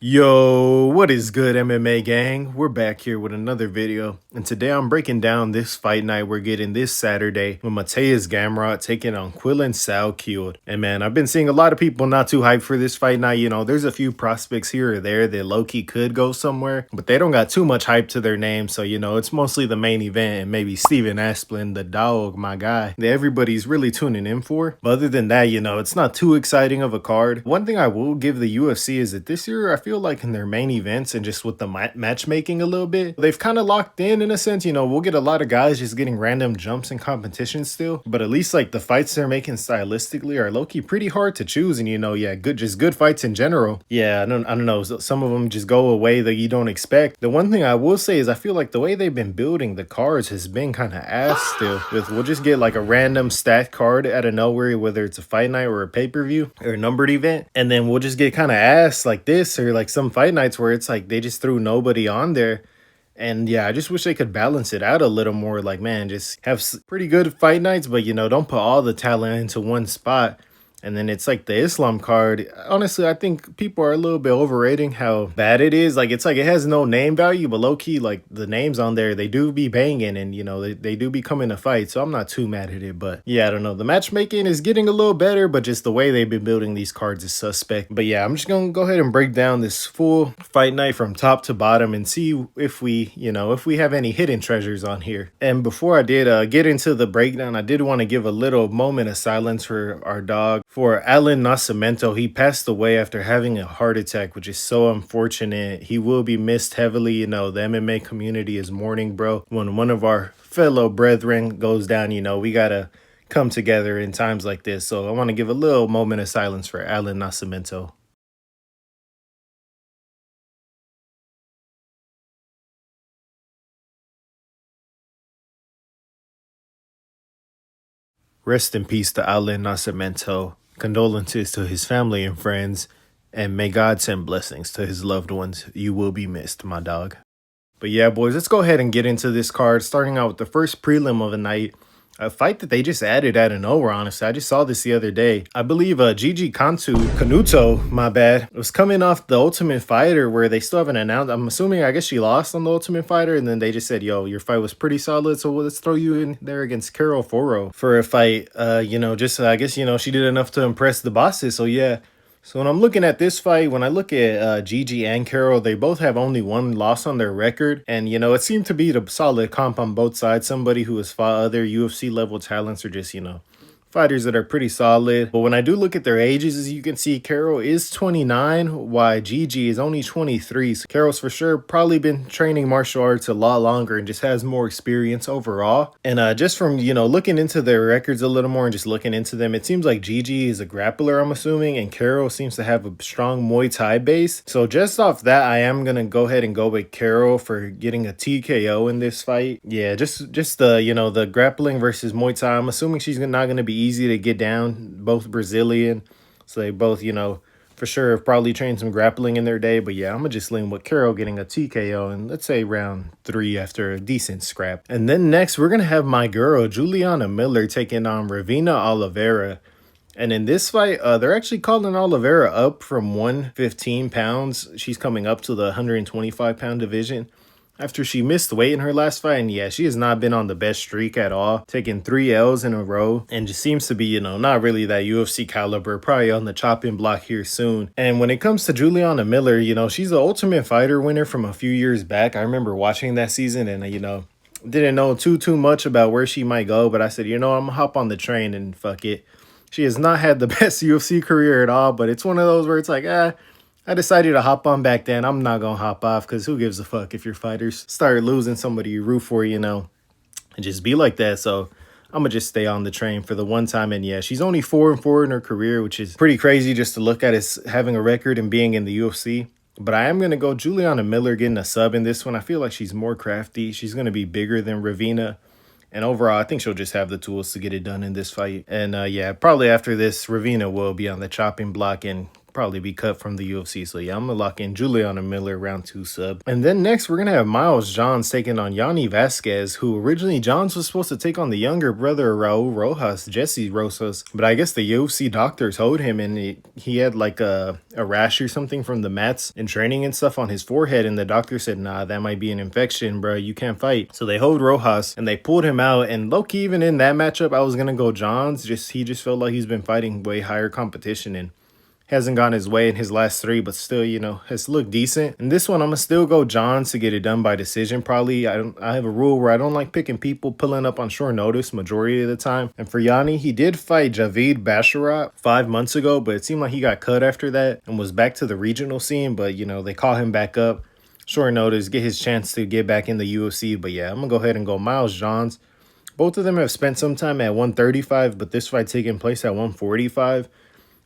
Yo, what is good, MMA gang? We're back here with another video, and today I'm breaking down this fight night we're getting this Saturday with Mateusz Gamrot taking on Quillan Salkilld. And man, I've been seeing a lot of people not too hyped for this fight night. There's a few prospects here or there that low-key could go somewhere, but they don't got too much hype to their name, so it's mostly the main event and maybe Steven Asplin, the dog, my guy, that everybody's really tuning in for. But other than that, it's not too exciting of a card. One thing I will give the UFC is that this year I feel like in their main events and just with the matchmaking a little bit, they've kind of locked in a sense. We'll get a lot of guys just getting random jumps in competition still, but at least like the fights they're making stylistically are low-key pretty hard to choose. And yeah, good fights in general. Yeah, I don't know, some of them just go away that you don't expect. The one thing I will say is I feel like the way they've been building the cards has been kind of ass still. We'll just get like a random stat card out of nowhere, whether it's a fight night or a pay-per-view or a numbered event, and then we'll just get kind of ass like this, or like some fight nights where it's like they just threw nobody on there. And yeah, I just wish they could balance it out a little more. Like, man, just have pretty good fight nights, but don't put all the talent into one spot. And then it's like the Islam card. Honestly, I think people are a little bit overrating how bad it is. Like, it's like it has no name value, but low-key, like, the names on there, they do be banging, and, they do be coming to fight. So I'm not too mad at it. But yeah, I don't know. The matchmaking is getting a little better, but just the way they've been building these cards is suspect. But yeah, I'm just going to go ahead and break down this full fight night from top to bottom and see if we, if we have any hidden treasures on here. And before I did get into the breakdown, I did want to give a little moment of silence for our dog. For Alan Nascimento, he passed away after having a heart attack, which is so unfortunate. He will be missed heavily. The MMA community is mourning, bro. When one of our fellow brethren goes down, we got to come together in times like this. So I want to give a little moment of silence for Alan Nascimento. Rest in peace to Alan Nascimento. Condolences to his family and friends, and may God send blessings to his loved ones. You will be missed, my dog. But yeah, boys, let's go ahead and get into this card, starting out with the first prelim of the night. A fight that they just added out of nowhere, honestly. I just saw this the other day. I believe Gigi Canuto, my bad, was coming off the Ultimate Fighter, where they still haven't announced. I'm assuming, I guess she lost on the Ultimate Fighter, and then they just said, yo, your fight was pretty solid, so let's throw you in there against Foro for a fight. I guess, she did enough to impress the bosses, so yeah. So when I'm looking at this fight, when I look at Gigi and Carol, they both have only one loss on their record. And, it seemed to be the solid comp on both sides. Somebody who has fought other UFC level talents, or just, fighters that are pretty solid. But when I do look at their ages, as you can see, Carol is 29, while Gigi is only 23. So Carol's for sure probably been training martial arts a lot longer and just has more experience overall. And just from, looking into their records a little more and just looking into them, it seems like Gigi is a grappler, I'm assuming, and Carol seems to have a strong Muay Thai base. So just off that, I am going to go ahead and go with Carol for getting a TKO in this fight. Yeah, just the, the grappling versus Muay Thai, I'm assuming she's not going to be easy to get down. Both Brazilian, so they both for sure have probably trained some grappling in their day. But yeah, I'm gonna just lean with Carol getting a TKO in, let's say, round 3 after a decent scrap. And then next we're gonna have my girl Juliana Miller taking on Ravina Oliveira. And in this fight, they're actually calling Oliveira up from 115 pounds. She's coming up to the 125-pound division after she missed weight in her last fight. And yeah, she has not been on the best streak at all, taking 3 L's in a row, and just seems to be, not really that UFC caliber, probably on the chopping block here soon. And when it comes to Juliana Miller, she's the Ultimate Fighter winner from a few years back. I remember watching that season, and didn't know too much about where she might go, but I said, I'm gonna hop on the train and fuck it. She has not had the best UFC career at all, but it's one of those where it's like, I decided to hop on back then. I'm not going to hop off, because who gives a fuck if your fighters start losing somebody you root for, and just be like that. So I'm going to just stay on the train for the one time. And yeah, she's only 4-4 in her career, which is pretty crazy just to look at as having a record and being in the UFC. But I am going to go Juliana Miller getting a sub in this one. I feel like she's more crafty. She's going to be bigger than Ravina. And overall, I think she'll just have the tools to get it done in this fight. And yeah, probably after this, Ravina will be on the chopping block, and probably be cut from the UFC. So yeah, I'm gonna lock in Juliana Miller round 2 sub. And then next we're gonna have Miles Johns taking on Yanni Vasquez, who originally Johns was supposed to take on the younger brother of Raul Rojas, Jesse Rosas, but I guess the UFC doctor told him, and he had like a rash or something from the mats and training and stuff on his forehead, and the doctor said, nah, that might be an infection, bro, you can't fight. So they hold Rojas and they pulled him out, and low-key even in that matchup I was gonna go Johns. He just felt like he's been fighting way higher competition and hasn't gone his way in his last 3, but still, has looked decent. And this one, I'm gonna still go Johns to get it done by decision. Probably, I have a rule where I don't like picking people pulling up on short notice majority of the time. And for Yanni, he did fight Javid Basharat 5 months ago, but it seemed like he got cut after that and was back to the regional scene. But they call him back up short notice, get his chance to get back in the UFC. But yeah, I'm gonna go ahead and go Miles Johns. Both of them have spent some time at 135, but this fight taking place at 145.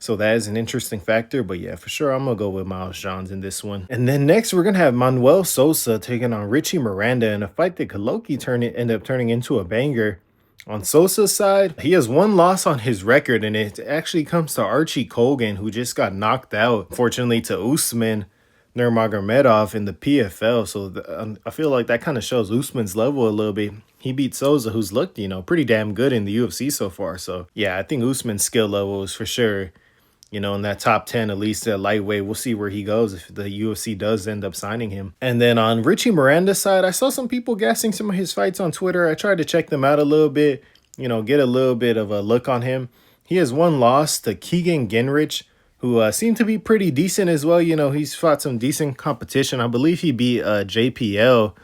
So that is an interesting factor. But yeah, for sure, I'm going to go with Miles Johns in this one. And then next, we're going to have Manuel Sosa taking on Richie Miranda in a fight that could low-key end up turning into a banger. On Sosa's side, he has 1 loss on his record, and it actually comes to Archie Colgan, who just got knocked out, unfortunately, to Usman Nurmagomedov in the PFL. So I feel like that kind of shows Usman's level a little bit. He beat Sosa, who's looked, pretty damn good in the UFC so far. So yeah, I think Usman's skill level is for sure, in that top 10, at least at lightweight. We'll see where he goes if the UFC does end up signing him. And then on Richie Miranda's side, I saw some people gassing some of his fights on Twitter. I tried to check them out a little bit, get a little bit of a look on him. He has 1 loss to Keegan Ginrich, who seemed to be pretty decent as well. He's fought some decent competition. I believe he beat JPL,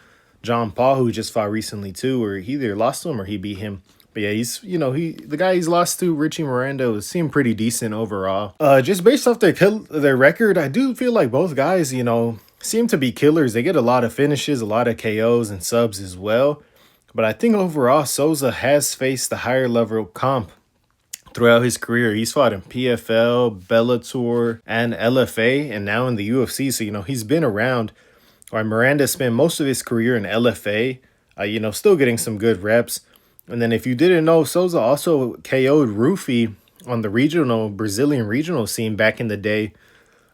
John Paul, who just fought recently too, or he either lost to him or he beat him. But yeah, the guy he's lost to, Richie Miranda, seemed pretty decent overall. Just based off their record, I do feel like both guys, seem to be killers. They get a lot of finishes, a lot of KOs and subs as well. But I think overall, Sosa has faced the higher level comp throughout his career. He's fought in PFL, Bellator, and LFA, and now in the UFC. So, he's been around. While Miranda spent most of his career in LFA, still getting some good reps. And then if you didn't know, Sosa also KO'd Rufi on the Brazilian regional scene back in the day,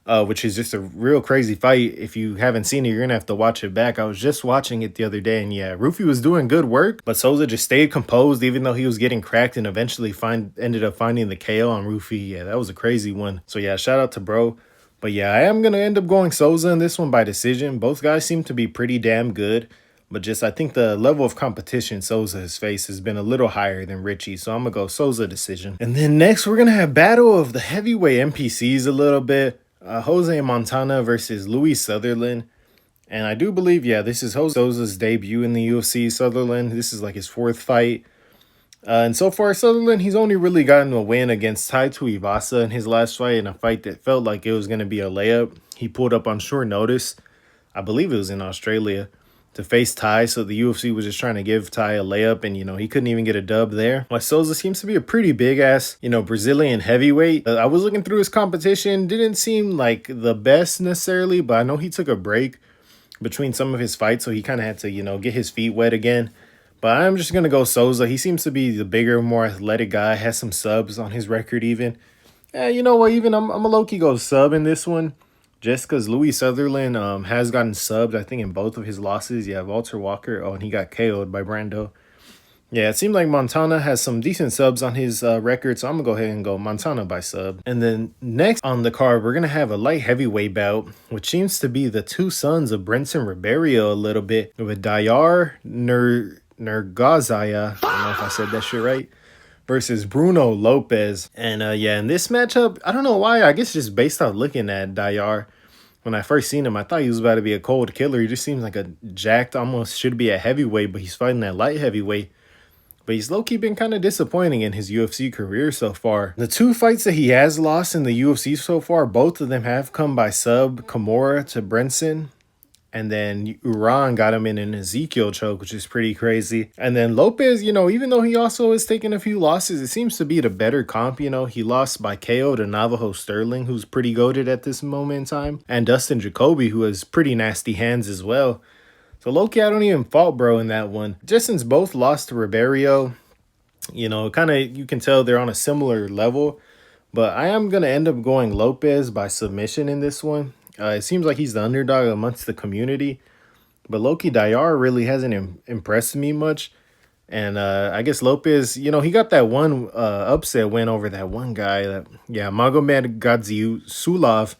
which is just a real crazy fight. If you haven't seen it, you're going to have to watch it back. I was just watching it the other day, and yeah, Rufi was doing good work, but Sosa just stayed composed even though he was getting cracked and eventually ended up finding the KO on Rufi. Yeah, that was a crazy one. So yeah, shout out to bro. But yeah, I am going to end up going Sosa in this one by decision. Both guys seem to be pretty damn good. But just I think the level of competition Sosa has faced has been a little higher than Richie. So I'm going to go Sosa decision. And then next, we're going to have battle of the heavyweight NPCs a little bit. Jose Montana versus Louis Sutherland. And I do believe, yeah, this is Jose Sosa's debut in the UFC. Sutherland, this is like his 4th fight. And so far, Sutherland, he's only really gotten a win against Tai Tuivasa in his last fight, in a fight that felt like it was going to be a layup. He pulled up on short notice. I believe it was in Australia, to face Tai, so the UFC was just trying to give Tai a layup, and, he couldn't even get a dub there. Like, Sosa seems to be a pretty big-ass, Brazilian heavyweight. I was looking through his competition, didn't seem like the best necessarily, but I know he took a break between some of his fights, so he kind of had to, get his feet wet again. But I'm just going to go Sosa. He seems to be the bigger, more athletic guy, has some subs on his record even. You know what, even I'm a low-key go sub in this one. Just because Louis Sutherland has gotten subbed, I think, in both of his losses. Yeah, Walter Walker. Oh, and he got KO'd by Brando. Yeah, it seemed like Montana has some decent subs on his record, so I'm going to go ahead and go Montana by sub. And then next on the card, we're going to have a light heavyweight bout, which seems to be the 2 sons of Brenton Ribeiro a little bit, with Dayar Nergazaya, I don't know if I said that shit right, versus Bruno Lopez. And yeah, in this matchup, I don't know why, I guess just based on looking at Dayar, when I first seen him, I thought he was about to be a cold killer. He just seems like a jacked, almost should be a heavyweight, but he's fighting that light heavyweight. But he's low-key been kind of disappointing in his UFC career so far. The 2 fights that he has lost in the UFC so far, both of them have come by sub. Kimura to Brenson. And then Uran got him in an Ezekiel choke, which is pretty crazy. And then Lopez, even though he also has taken a few losses, it seems to be the better comp. He lost by KO to Navajo Sterling, who's pretty goated at this moment in time. And Dustin Jacoby, who has pretty nasty hands as well. So low-key, I don't even fault bro in that one. Just since both lost to Ribeiro, kind of you can tell they're on a similar level. But I am going to end up going Lopez by submission in this one. It seems like he's the underdog amongst the community. But Loki Dayar really hasn't impressed me much. And I guess Lopez, he got that one upset win over that one guy. Magomed Sulov,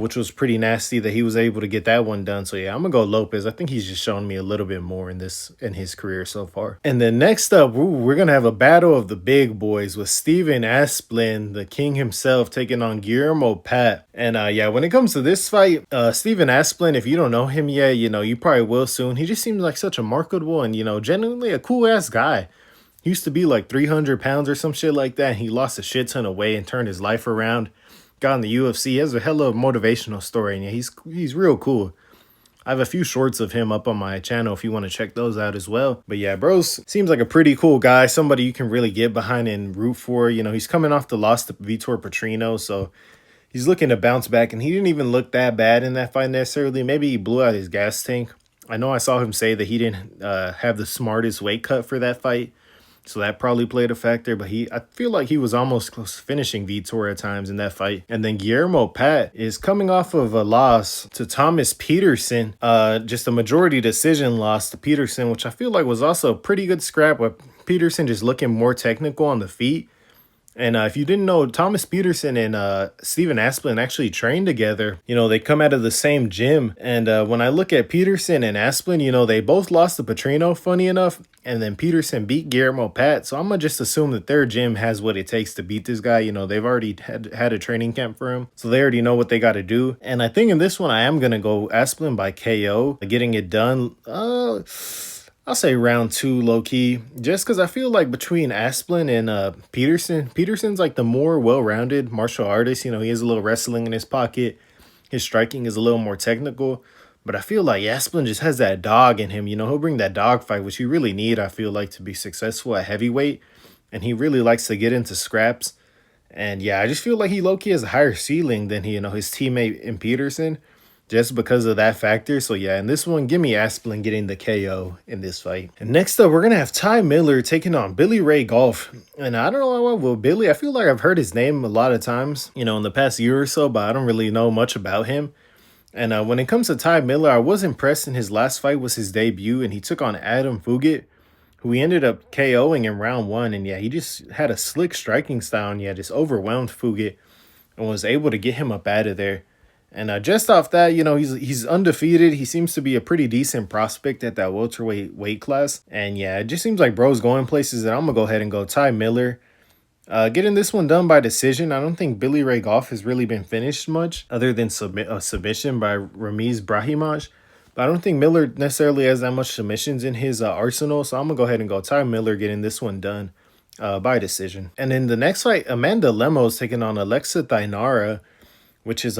which was pretty nasty that he was able to get that one done. So yeah, I'm gonna go Lopez. I think he's just shown me a little bit more in his career so far. And then next up, we're gonna have a battle of the big boys with Steven Asplin, the king himself, taking on Guillermo Pat. And when it comes to this fight, Steven Asplin, if you don't know him yet, you probably will soon. He just seems like such a marketable and genuinely a cool ass guy. He used to be like 300 pounds or some shit like that. And he lost a shit ton of weight and turned his life around. Got in the UFC. He has a hell of a motivational story, and yeah, he's real cool. I have a few shorts of him up on my channel if you want to check those out as well. But yeah, bros seems like a pretty cool guy, somebody you can really get behind and root for. He's coming off the loss to Vitor Petrino, so he's looking to bounce back, and he didn't even look that bad in that fight necessarily. Maybe he blew out his gas tank. I know I saw him say that he didn't have the smartest weight cut for that fight. So that probably played a factor, but I feel like he was almost close to finishing Vitor at times in that fight. And then Guillermo Pat is coming off of a loss to Thomas Peterson, just a majority decision loss to Peterson, which I feel like was also a pretty good scrap with Peterson just looking more technical on the feet. And if you didn't know, Thomas Peterson and Steven Asplin actually trained together. They come out of the same gym. And when I look at Peterson and Asplin, they both lost to Petrino, funny enough. And then Peterson beat Guillermo Pat. So I'm going to just assume that their gym has what it takes to beat this guy. They've already had a training camp for him. So they already know what they got to do. And I think in this one, I am going to go Asplin by KO, getting it done. I'll say round 2, low-key, just because I feel like between Asplin and Peterson's like the more well-rounded martial artist. He has a little wrestling in his pocket. His striking is a little more technical. But I feel like Asplin just has that dog in him. He'll bring that dog fight, which you really need, I feel like, to be successful at heavyweight. And he really likes to get into scraps. And yeah, I just feel like he low-key has a higher ceiling than his teammate in Peterson, just because of that factor. So yeah, in this one, give me Asplin getting the KO in this fight. And next up, we're going to have Ty Miller taking on Billy Ray Golf. And I don't know about Billy. I feel like I've heard his name a lot of times, in the past year or so, but I don't really know much about him. And when it comes to Ty Miller, I was impressed in his last fight was his debut, and he took on Adam Fugit, who he ended up KOing in round 1. And yeah, he just had a slick striking style, and yeah, just overwhelmed Fugit and was able to get him up out of there. And just off that, he's undefeated. He seems to be a pretty decent prospect at that welterweight weight class. And yeah, it just seems like bro's going places, and I'm going to go ahead and go Ty Miller. Getting this one done by decision. I don't think Billy Ray Golf has really been finished much other than submission by Ramiz Brahimaj. But I don't think Miller necessarily has that much submissions in his arsenal. So I'm going to go ahead and go Ty Miller getting this one done by decision. And in the next fight, Amanda Lemos taking on Alexa Thainara, which is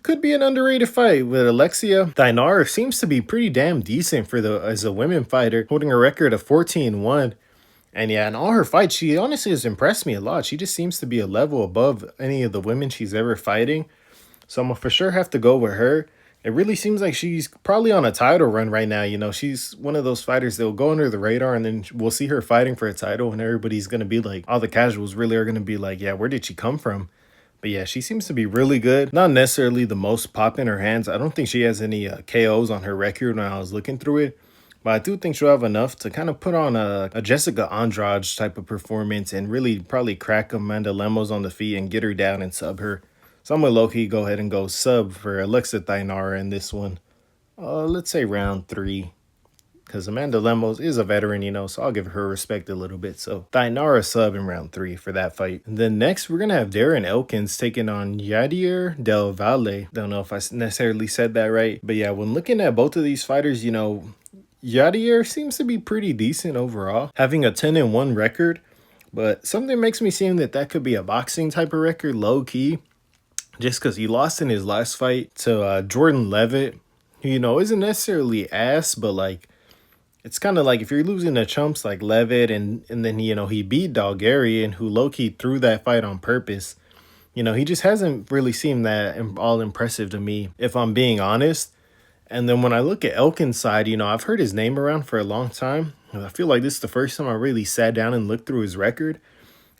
could be an underrated fight with Alexia. Thainara seems to be pretty damn decent as a women fighter, holding a record of 14-1. And yeah, in all her fights, she honestly has impressed me a lot. She just seems to be a level above any of the women she's ever fighting. So I'm going to for sure have to go with her. It really seems like she's probably on a title run right now. She's one of those fighters that will go under the radar, and then we'll see her fighting for a title, and everybody's going to be like, all the casuals really are going to be like, yeah, where did she come from? But yeah, she seems to be really good. Not necessarily the most pop in her hands. I don't think she has any KOs on her record when I was looking through it. But I do think she'll have enough to kind of put on a Jessica Andrade type of performance and really probably crack Amanda Lemos on the feet and get her down and sub her. So I'm going to low-key go ahead and go sub for Alexa Thainara in this one. Let's say round 3. Because Amanda Lemos is a veteran, so I'll give her respect a little bit. So Thainara sub in round 3 for that fight. And then next, we're going to have Darren Elkins taking on Yadier Del Valle. Don't know if I necessarily said that right. But yeah, when looking at both of these fighters, Yadier seems to be pretty decent overall, having a 10-1 record. But something makes me seem that could be a boxing type of record, low-key. Just because he lost in his last fight to Jordan Levitt, who, isn't necessarily ass, but like, it's kind of like if you're losing to chumps like Levitt and then, he beat Dalgarian, who low-key threw that fight on purpose. He just hasn't really seemed that all impressive to me, if I'm being honest. And then when I look at Elkin's side, I've heard his name around for a long time. I feel like this is the first time I really sat down and looked through his record.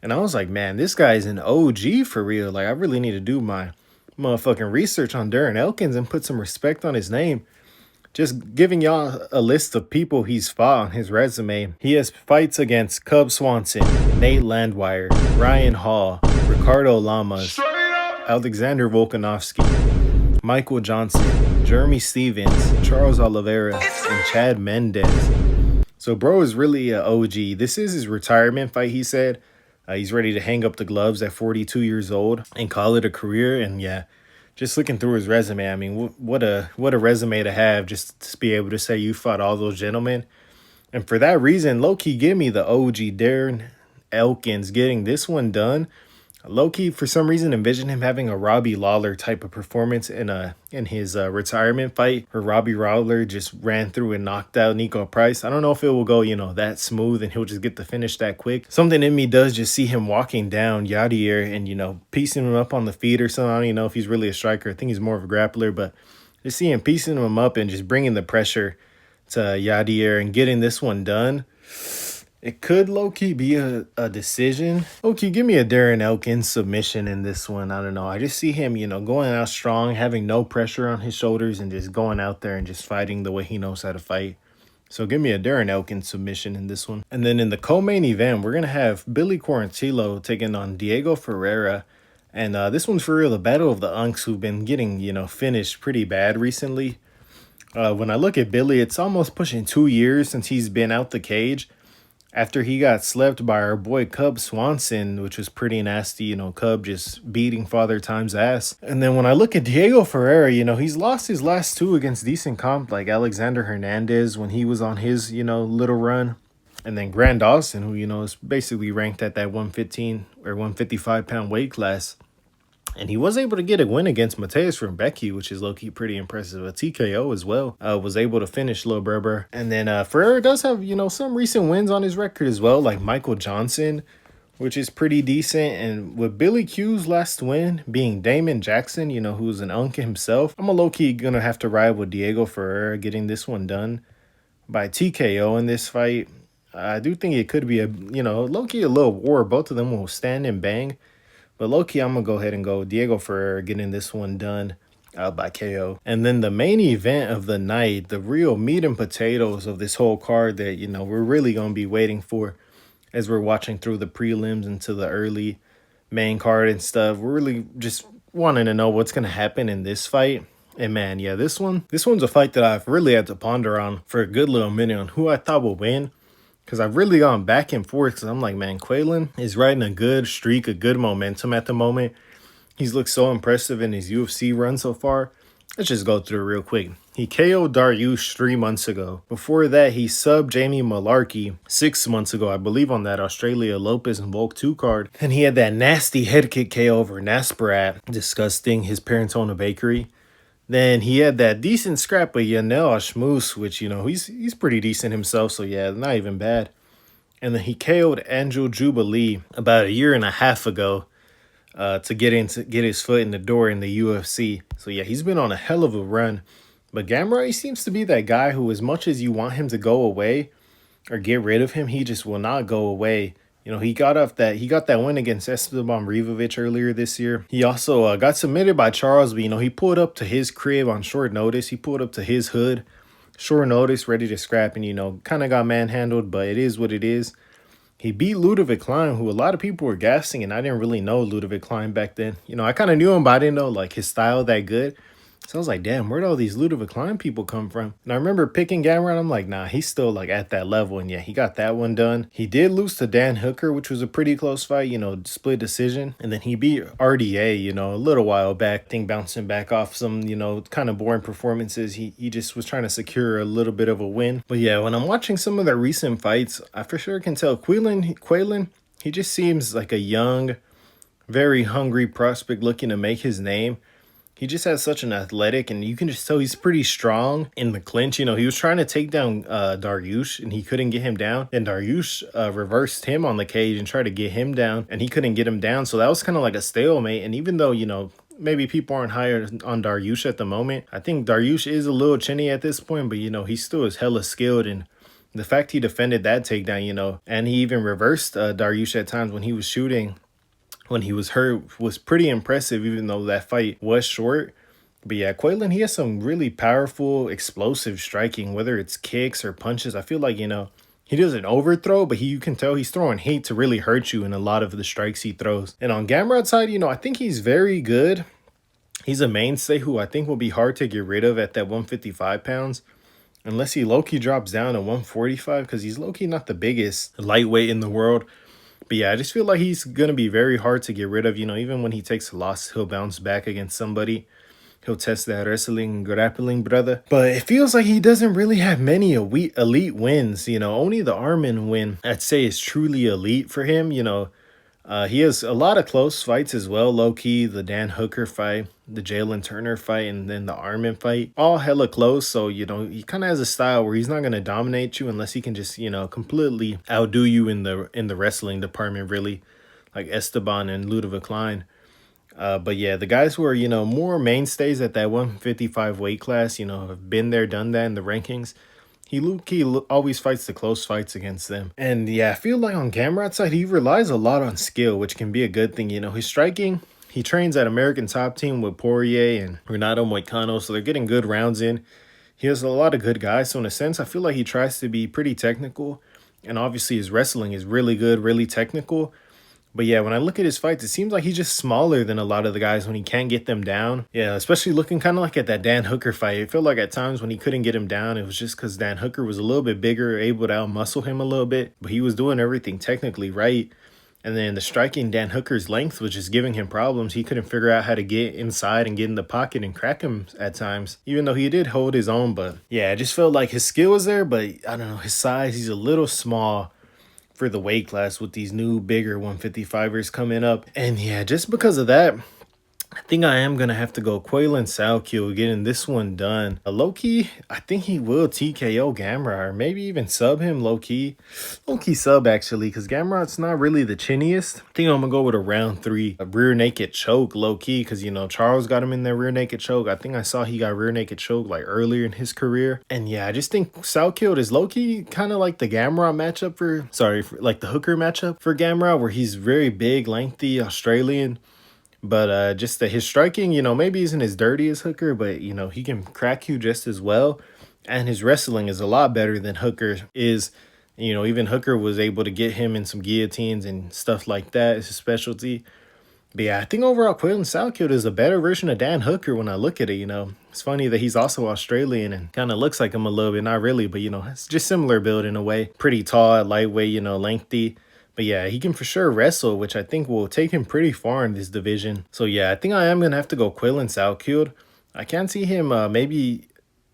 And I was like, man, this guy's an OG for real. Like, I really need to do my motherfucking research on Darren Elkins and put some respect on his name. Just giving y'all a list of people he's fought on his resume. He has fights against Cub Swanson, Nate Landwehr, Ryan Hall, Ricardo Lamas, Alexander Volkanovski, Michael Johnson, Jeremy Stevens, Charles Oliveira, and Chad Mendez. So bro is really an OG. This is his retirement fight, he said. He's ready to hang up the gloves at 42 years old and call it a career. And yeah, just looking through his resume, I mean, what a resume to have, just to be able to say you fought all those gentlemen. And for that reason, low-key, give me the OG Darren Elkins getting this one done. Low-key, for some reason, envision him having a Robbie Lawler type of performance in his retirement fight, where Robbie Lawler just ran through and knocked out Nico Price. I don't know if it will go, that smooth and he'll just get the finish that quick. Something in me does just see him walking down Yadier and, piecing him up on the feet or something. I don't even know if he's really a striker. I think he's more of a grappler, but just see him piecing him up and just bringing the pressure to Yadier and getting this one done. It could low-key be a decision. Low-key, give me a Darren Elkins submission in this one. I don't know. I just see him, going out strong, having no pressure on his shoulders, and just going out there and just fighting the way he knows how to fight. So give me a Darren Elkins submission in this one. And then in the co-main event, we're going to have Billy Quarantillo taking on Diego Ferreira. And this one's for real, the battle of the unks who've been getting, finished pretty bad recently. When I look at Billy, it's almost pushing 2 years since he's been out the cage, after he got slept by our boy Cub Swanson, which was pretty nasty, Cub just beating Father Time's ass. And then when I look at Diego Ferreira, he's lost his last two against decent comp, like Alexander Hernandez when he was on his, little run. And then Grand Dawson, who, is basically ranked at that 115 or 155 pound weight class. And he was able to get a win against Mateusz Gamrot, which is low-key pretty impressive. A TKO as well. Was able to finish Lil Berber. And then Ferreira does have, some recent wins on his record as well, like Michael Johnson, which is pretty decent. And with Billy Q's last win being Damon Jackson, who's an unk himself, I'm a low-key gonna have to ride with Diego Ferreira getting this one done by TKO in this fight. I do think it could be a, low-key a little war. Both of them will stand and bang. But low-key, I'm going to go ahead and go Diego Ferreira getting this one done by KO. And then the main event of the night, the real meat and potatoes of this whole card that, we're really going to be waiting for as we're watching through the prelims into the early main card and stuff. We're really just wanting to know what's going to happen in this fight. And man, yeah, this one's a fight that I've really had to ponder on for a good little minute on who I thought would win. Because I've really gone back and forth because I'm like, man, Quillan is riding a good streak, a good momentum at the moment. He's looked so impressive in his UFC run so far. Let's just go through it real quick. He KO'd Dariush 3 months ago. Before that, he subbed Jamie Malarkey 6 months ago, I believe, on that Australia Lopez and Volk 2 card. And he had that nasty head kick KO over Nasparat. Disgusting. His parents own a bakery. Then he had that decent scrap with Yanel Ashmus, which, he's pretty decent himself. So, yeah, not even bad. And then he KO'd Angel Jubilee about 1.5 years ago to get his foot in the door in the UFC. So, yeah, he's been on a hell of a run. But Gamrot, he seems to be that guy who, as much as you want him to go away or get rid of him, he just will not go away. He got that win against Esteban Rivovic earlier this year. He also got submitted by Charles, but, he pulled up to his crib on short notice. He pulled up to his hood, short notice, ready to scrap, and, kind of got manhandled, but it is what it is. He beat Ludovic Klein, who a lot of people were gassing, and I didn't really know Ludovic Klein back then. I kind of knew him, but I didn't know, his style that good. So I was like, damn, where'd all these Ludovic Klein people come from? And I remember picking Gamrot. I'm like, nah, he's still at that level. And yeah, he got that one done. He did lose to Dan Hooker, which was a pretty close fight, split decision. And then he beat RDA, a little while back. I think bouncing back off some, kind of boring performances. He just was trying to secure a little bit of a win. But yeah, when I'm watching some of their recent fights, I for sure can tell Quillan, he just seems like a young, very hungry prospect looking to make his name. He just has such an athletic, and you can just tell he's pretty strong in the clinch. He was trying to take down Dariush, and he couldn't get him down. And Dariush reversed him on the cage and tried to get him down, and he couldn't get him down. So that was kind of like a stalemate. And even though, maybe people aren't higher on Dariush at the moment, I think Dariush is a little chinny at this point, but, he still is hella skilled. And the fact he defended that takedown, you know, and he even reversed Dariush at times when he was shooting, when he was hurt, was pretty impressive, even though that fight was short. But yeah, Quillan, he has some really powerful, explosive striking, whether it's kicks or punches. I feel like, you know, he doesn't overthrow, but you can tell he's throwing heat to really hurt you in a lot of the strikes he throws. And on Gamrot's side, you know, I think he's very good. He's a mainstay who I think will be hard to get rid of at that 155 pounds. Unless he low-key drops down to 145, because he's low-key not the biggest lightweight in the world. But yeah, I just feel like he's going to be very hard to get rid of. You know, even when he takes a loss, he'll bounce back against somebody. He'll test that wrestling, grappling, brother. But it feels like he doesn't really have many elite wins. You know, only the Armin win, I'd say, is truly elite for him. You know, he has a lot of close fights as well, low-key. The Dan Hooker fight, the Jalen Turner fight, and then the Armin fight. All hella close, so, you know, he kind of has a style where he's not going to dominate you unless he can just, you know, completely outdo you in the wrestling department, really, like Esteban and Ludovic Klein. But yeah, the guys who are, you know, more mainstays at that 155 weight class, you know, have been there, done that in the rankings. He always fights the close fights against them. And yeah, I feel like on Gamrot's side, he relies a lot on skill, which can be a good thing. You know, his striking, he trains at American Top Team with Poirier and Renato Moicano, so they're getting good rounds in. He has a lot of good guys, so in a sense, I feel like he tries to be pretty technical. And obviously his wrestling is really good, really technical. But yeah, when I look at his fights, it seems like he's just smaller than a lot of the guys when he can't get them down. Yeah, especially looking kind of like at that Dan Hooker fight. It felt like at times when he couldn't get him down, it was just because Dan Hooker was a little bit bigger, able to outmuscle him a little bit. But he was doing everything technically right. And then the striking, Dan Hooker's length was just giving him problems. He couldn't figure out how to get inside and get in the pocket and crack him at times, even though he did hold his own. But yeah, I just felt like his skill was there, but I don't know, his size, he's a little small for the weight class with these new bigger 155ers coming up. And yeah, just because of that, I think I am going to have to go Quillan Salkilld getting this one done. Low-key, I think he will TKO Gamrot, or maybe even sub him low-key. Low-key sub, actually, because Gamrot's not really the chinniest. I think I'm going to go with a round 3, a rear naked choke low-key, because, you know, Charles got him in that rear naked choke. I think I saw he got rear naked choke like earlier in his career. And yeah, I just think Salkilld is low-key kind of like the Gamrot matchup like the Hooker matchup for Gamrot, where he's very big, lengthy, Australian. But just his striking, you know, maybe isn't as dirty as Hooker, but, you know, he can crack you just as well. And his wrestling is a lot better than Hooker is. You know, even Hooker was able to get him in some guillotines and stuff like that. It's his specialty. But yeah, I think overall Quillan Salkilld is a better version of Dan Hooker when I look at it, you know. It's funny that he's also Australian and kind of looks like him a little bit. Not really, but, you know, it's just similar build in a way. Pretty tall, lightweight, you know, lengthy. But yeah, he can for sure wrestle, which I think will take him pretty far in this division. So yeah, I think I am going to have to go Quillan Salkilld. I can't see him, maybe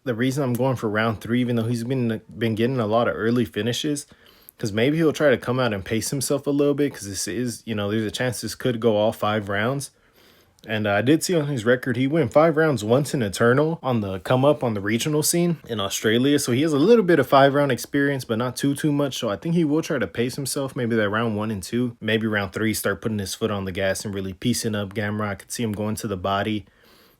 the reason I'm going for round 3, even though he's been getting a lot of early finishes, because maybe he'll try to come out and pace himself a little bit, because this is, you know, there's a chance this could go all 5 rounds. And I did see on his record, he went 5 rounds once in Eternal on the come up on the regional scene in Australia. So he has a little bit of 5-round experience, but not too much. So I think he will try to pace himself, maybe that round 1 and 2. Maybe round 3, start putting his foot on the gas and really piecing up Gamrot. I could see him going to the body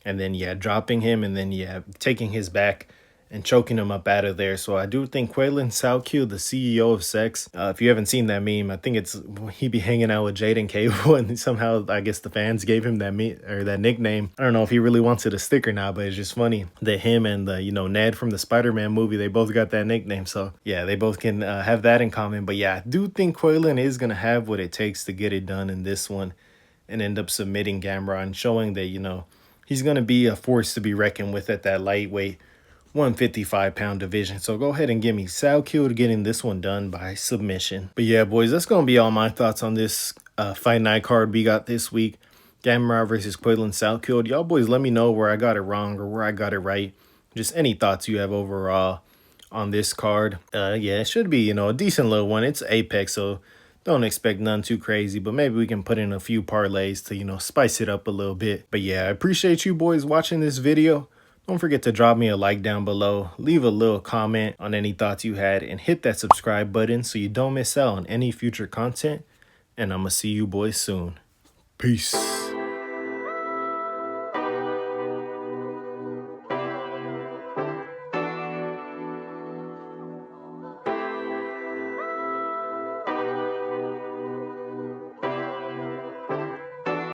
and then, yeah, dropping him and then, yeah, taking his back and choking him up out of there. So I do think Quillan Salkilld, the CEO of Sex, if you haven't seen that meme, I think it's he be hanging out with Jaden Cable, and somehow I guess the fans gave him that nickname. I don't know if he really wants it to stick or not, but it's just funny that him and you know, Ned from the Spider-Man movie, they both got that nickname. So yeah, they both can have that in common. But yeah, I do think Quillan is gonna have what it takes to get it done in this one and end up submitting Gamrot and showing that, you know, he's gonna be a force to be reckoned with at that lightweight 155-pound division. So go ahead and give me Salkilld getting this one done by submission. But yeah, boys, that's going to be all my thoughts on this Fight Night card we got this week. Gamrot versus Quillan Salkilld. Y'all boys, let me know where I got it wrong or where I got it right. Just any thoughts you have overall on this card. Yeah, it should be, you know, a decent little one. It's Apex, so don't expect none too crazy, but maybe we can put in a few parlays to, you know, spice it up a little bit. But yeah, I appreciate you boys watching this video. Don't forget to drop me a like down below, leave a little comment on any thoughts you had, and hit that subscribe button so you don't miss out on any future content. And I'm going to see you boys soon. Peace.